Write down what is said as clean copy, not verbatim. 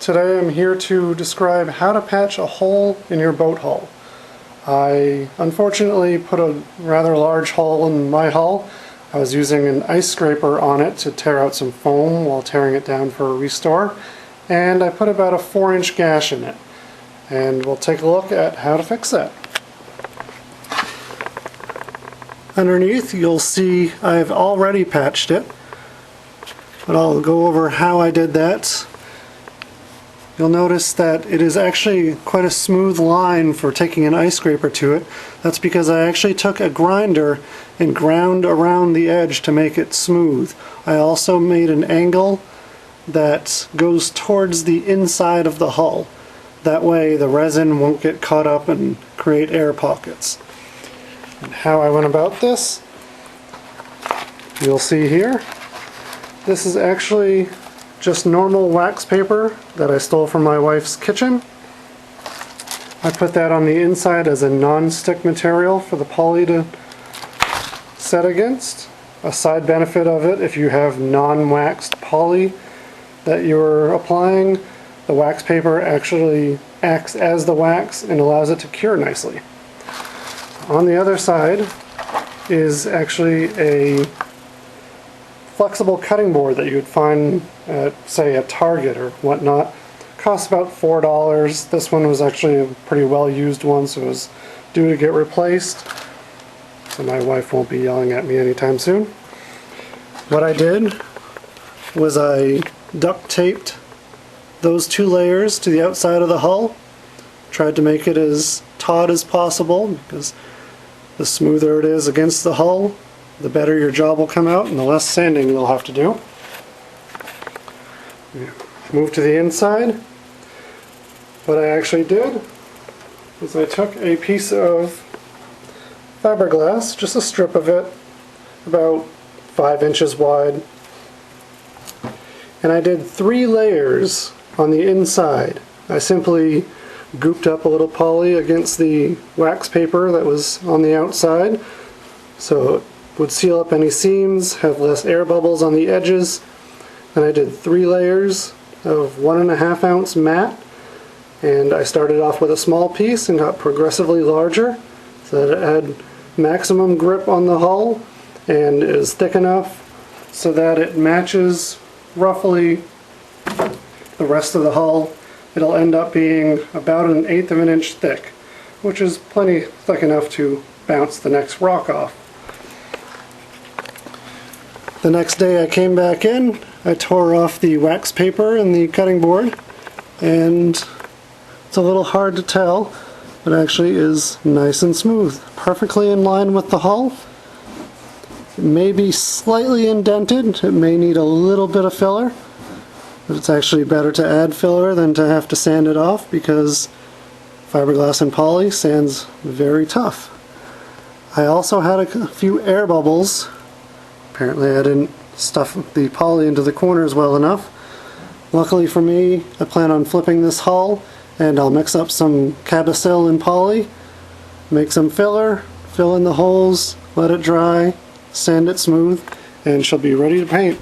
Today I'm here to describe how to patch a hole in your boat hull. I unfortunately put a rather large hole in my hull. I was using an ice scraper on it to tear out some foam while tearing it down for a restore, and I put about a 4-inch gash in it. And we'll take a look at how to fix that. Underneath you'll see I've already patched it, but I'll go over how I did that. You'll notice that it is actually quite a smooth line for taking an ice scraper to it. That's because I actually took a grinder and ground around the edge to make it smooth. I also made an angle that goes towards the inside of the hull. That way the resin won't get caught up and create air pockets. And how I went about this, you'll see here. This is actually just normal wax paper that I stole from my wife's kitchen. I put that on the inside as a non-stick material for the poly to set against. A side benefit of it, if you have non-waxed poly that you're applying, the wax paper actually acts as the wax and allows it to cure nicely. On the other side is actually a flexible cutting board that you would find at, say, a Target or whatnot. Costs about $4. This one was actually a pretty well used one, so it was due to get replaced. So my wife won't be yelling at me anytime soon. What I did was I duct taped those two layers to the outside of the hull. Tried to make it as taut as possible, because the smoother it is against the hull, the better your job will come out and the less sanding you'll have to do. Move to the inside. What I actually did is I took a piece of fiberglass, just a strip of it, about 5 inches wide, and I did 3 layers on the inside. I simply gooped up a little poly against the wax paper that was on the outside, so it would seal up any seams, have less air bubbles on the edges. And I did 3 layers of 1.5 ounce mat, and I started off with a small piece and got progressively larger so that it had maximum grip on the hull and is thick enough so that it matches roughly the rest of the hull. It'll end up being about 1/8 of an inch thick, which is plenty thick enough to bounce the next rock off. The next day I came back in, I tore off the wax paper and the cutting board, and it's a little hard to tell, but actually is nice and smooth. Perfectly in line with the hull. It may be slightly indented, it may need a little bit of filler, but it's actually better to add filler than to have to sand it off, because fiberglass and poly sands very tough. I also had a few air bubbles. Apparently I didn't stuff the poly into the corners well enough. Luckily for me, I plan on flipping this hull, and I'll mix up some Cabasil and poly, make some filler, fill in the holes, let it dry, sand it smooth, and she'll be ready to paint.